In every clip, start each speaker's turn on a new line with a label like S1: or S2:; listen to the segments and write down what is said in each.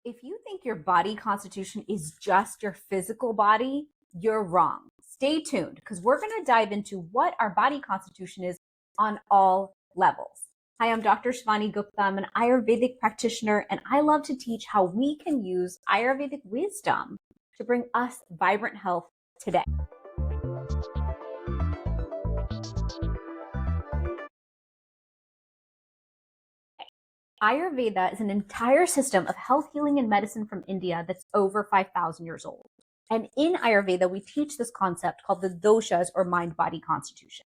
S1: If you think your body constitution is just your physical body, you're wrong. Stay tuned because we're going to dive into what our body constitution is on all levels. Hi, I'm Dr. Shivani Gupta. I'm an Ayurvedic practitioner, and I love to teach how we can use Ayurvedic wisdom to bring us vibrant health today. Ayurveda is an entire system of health, healing, and medicine from India that's over 5,000 years old. And in Ayurveda, we teach this concept called the Doshas, or mind-body constitution.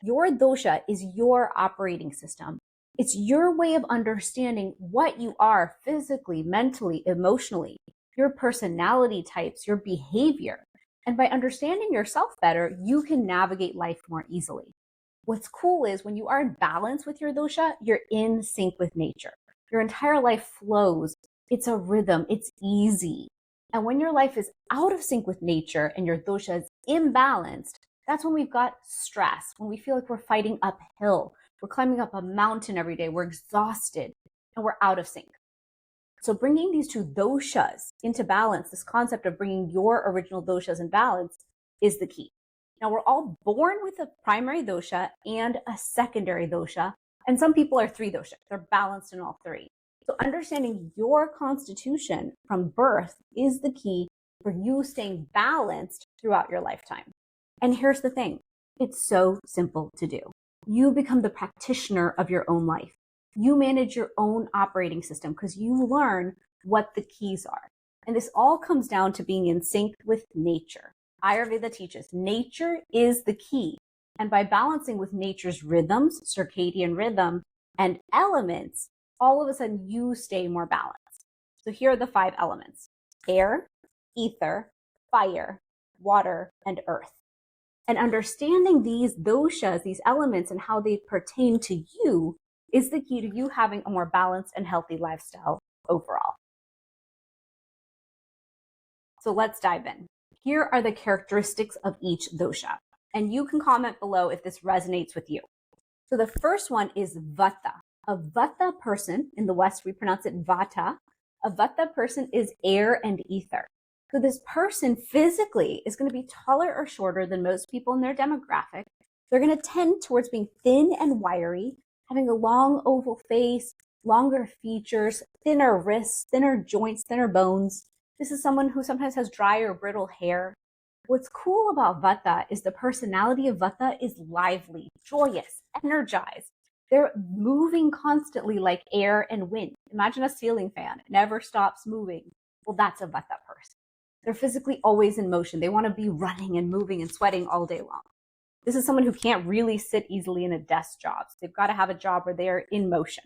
S1: Your dosha is your operating system. It's your way of understanding what you are physically, mentally, emotionally, your personality types, your behavior. And by understanding yourself better, you can navigate life more easily. What's cool is when you are in balance with your dosha, you're in sync with nature. Your entire life flows. It's a rhythm. It's easy. And when your life is out of sync with nature and your dosha is imbalanced, that's when we've got stress, when we feel like we're fighting uphill. We're climbing up a mountain every day. We're exhausted and we're out of sync. So bringing these two doshas into balance, this concept of bringing your original doshas in balance, is the key. Now, we're all born with a primary dosha and a secondary dosha, and some people are three dosha. They're balanced in all three. So understanding your constitution from birth is the key for you staying balanced throughout your lifetime. And here's the thing. It's so simple to do. You become the practitioner of your own life. You manage your own operating system because you learn what the keys are. And this all comes down to being in sync with nature. Ayurveda teaches nature is the key. And by balancing with nature's rhythms, circadian rhythm, and elements, all of a sudden you stay more balanced. So here are the 5 elements: air, ether, fire, water, and earth. And understanding these doshas, these elements, and how they pertain to you is the key to you having a more balanced and healthy lifestyle overall. So let's dive in. Here are the characteristics of each dosha, and you can comment below if this resonates with you. So the first one is Vata. A Vata person, in the West we pronounce it Vata. A Vata person is air and ether. So this person physically is going to be taller or shorter than most people in their demographic. They're going to tend towards being thin and wiry, having a long oval face, longer features, thinner wrists, thinner joints, thinner bones. This is someone who sometimes has dry or brittle hair. What's cool about Vata is the personality of Vata is lively, joyous, energized. They're moving constantly like air and wind. Imagine a ceiling fan. It never stops moving. Well, that's a Vata person. They're physically always in motion. They want to be running and moving and sweating all day long. This is someone who can't really sit easily in a desk job. So they've got to have a job where they are in motion.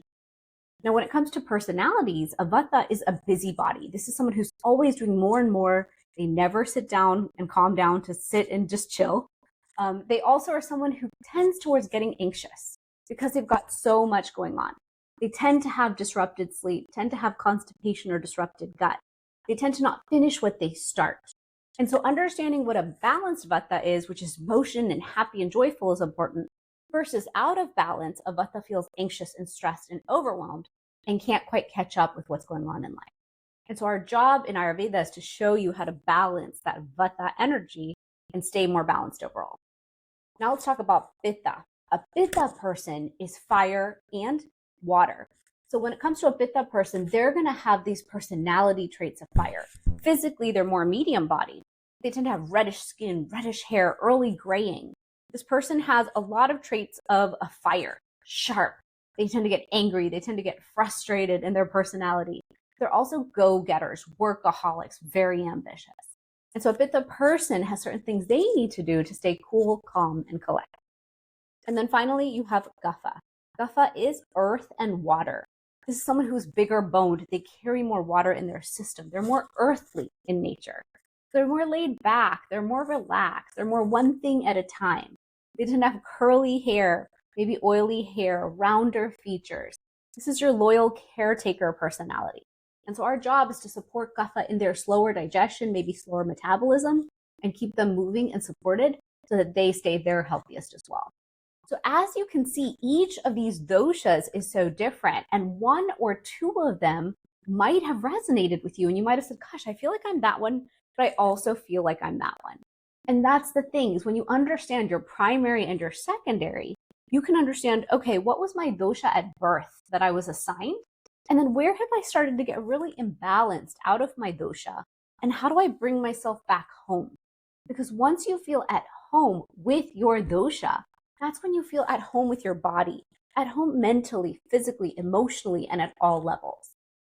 S1: Now, when it comes to personalities, a Vata is a busybody. This is someone who's always doing more and more. They never sit down and calm down to sit and just chill. They also are someone who tends towards getting anxious because they've got so much going on. They tend to have disrupted sleep, tend to have constipation or disrupted gut. They tend to not finish what they start. And so understanding what a balanced Vata is, which is motion and happy and joyful, is important. Versus out of balance, a Vata feels anxious and stressed and overwhelmed and can't quite catch up with what's going on in life. And so our job in Ayurveda is to show you how to balance that Vata energy and stay more balanced overall. Now let's talk about Pitta. A Pitta person is fire and water. So when it comes to a Pitta person, they're going to have these personality traits of fire. Physically, they're more medium bodied. They tend to have reddish skin, reddish hair, early graying. This person has a lot of traits of a fire, sharp. They tend to get angry. They tend to get frustrated in their personality. They're also go-getters, workaholics, very ambitious. And so a Pitta person has certain things they need to do to stay cool, calm, and collected. And then finally, you have Kapha. Kapha is earth and water. This is someone who's bigger boned. They carry more water in their system. They're more earthly in nature. They're more laid back. They're more relaxed. They're more one thing at a time. They tend to have curly hair, maybe oily hair, rounder features. This is your loyal caretaker personality. And so our job is to support Kapha in their slower digestion, maybe slower metabolism, and keep them moving and supported so that they stay their healthiest as well. So as you can see, each of these doshas is so different, and one or two of them might have resonated with you. And you might have said, gosh, I feel like I'm that one, but I also feel like I'm that one. And that's the thing, is when you understand your primary and your secondary, you can understand, okay, what was my dosha at birth that I was assigned? And then where have I started to get really imbalanced out of my dosha? And how do I bring myself back home? Because once you feel at home with your dosha, that's when you feel at home with your body, at home mentally, physically, emotionally, and at all levels.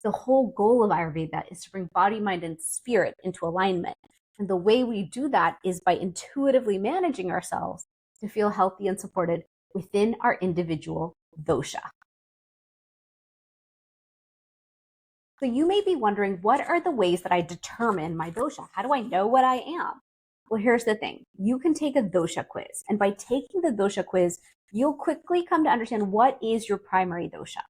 S1: The whole goal of Ayurveda is to bring body, mind, and spirit into alignment. And the way we do that is by intuitively managing ourselves to feel healthy and supported within our individual dosha. So you may be wondering, what are the ways that I determine my dosha? How do I know what I am? Well, here's the thing. You can take a dosha quiz. And by taking the dosha quiz, you'll quickly come to understand what is your primary dosha.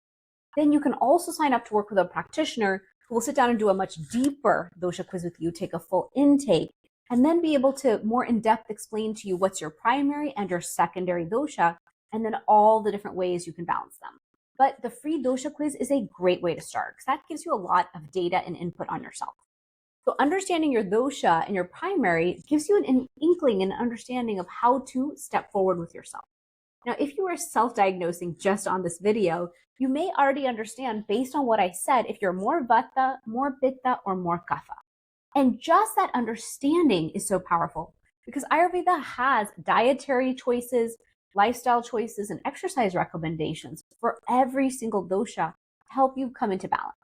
S1: Then you can also sign up to work with a practitioner who will sit down and do a much deeper dosha quiz with you, take a full intake, and then be able to more in-depth explain to you what's your primary and your secondary dosha, and then all the different ways you can balance them. But the free dosha quiz is a great way to start because that gives you a lot of data and input on yourself. So understanding your dosha and your primary gives you an inkling and understanding of how to step forward with yourself. Now, if you are self-diagnosing just on this video, you may already understand, based on what I said, if you're more Vata, more Pitta, or more Kapha. And just that understanding is so powerful because Ayurveda has dietary choices, lifestyle choices, and exercise recommendations for every single dosha to help you come into balance.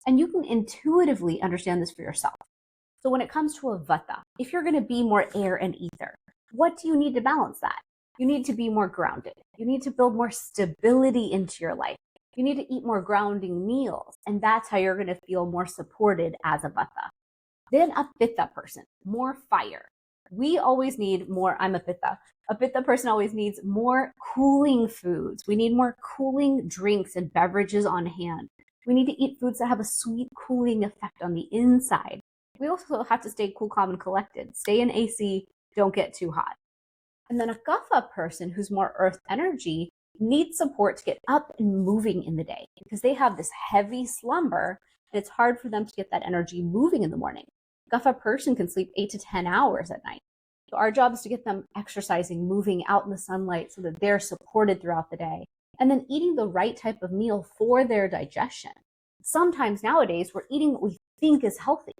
S1: And you can intuitively understand this for yourself. So when it comes to a Vata, if you're going to be more air and ether, what do you need to balance that? You need to be more grounded. You need to build more stability into your life. You need to eat more grounding meals. And that's how you're going to feel more supported as a Vata. Then a Pitta person, more fire. We always need more, I'm a Pitta. A Pitta person always needs more cooling foods. We need more cooling drinks and beverages on hand. We need to eat foods that have a sweet cooling effect on the inside. We also have to stay cool, calm, and collected. Stay in AC, don't get too hot. And then a Kapha person who's more earth energy needs support to get up and moving in the day because they have this heavy slumber and it's hard for them to get that energy moving in the morning. Kapha person can sleep 8 to 10 hours at night. So our job is to get them exercising, moving out in the sunlight so that they're supported throughout the day. And then eating the right type of meal for their digestion. Sometimes nowadays we're eating what we think is healthy,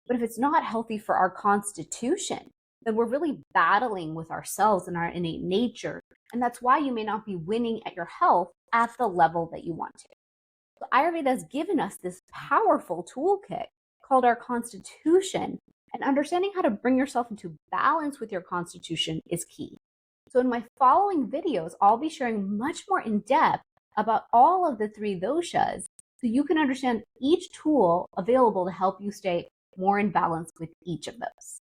S1: but if it's not healthy for our constitution, then we're really battling with ourselves and our innate nature. And that's why you may not be winning at your health at the level that you want to. So Ayurveda has given us this powerful toolkit called our constitution, and understanding how to bring yourself into balance with your constitution is key. So in my following videos, I'll be sharing much more in depth about all of the 3 doshas so you can understand each tool available to help you stay more in balance with each of those.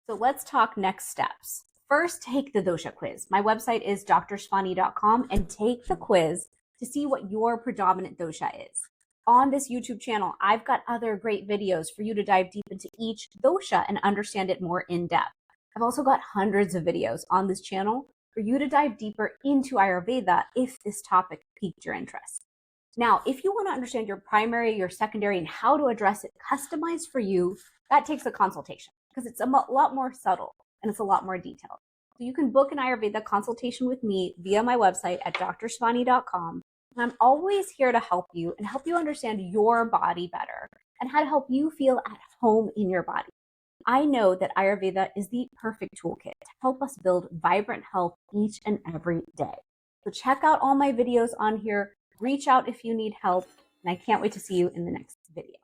S1: So let's talk next steps. First, take the dosha quiz. My website is drshivani.com and take the quiz to see what your predominant dosha is. On this YouTube channel, I've got other great videos for you to dive deep into each dosha and understand it more in depth. I've also got hundreds of videos on this channel for you to dive deeper into Ayurveda if this topic piqued your interest. Now, if you want to understand your primary, your secondary, and how to address it customized for you, that takes a consultation because it's a lot more subtle and it's a lot more detailed. So you can book an Ayurveda consultation with me via my website at drshivani.com. And I'm always here to help you and help you understand your body better and how to help you feel at home in your body. I know that Ayurveda is the perfect toolkit to help us build vibrant health each and every day. So check out all my videos on here. Reach out if you need help, and I can't wait to see you in the next video.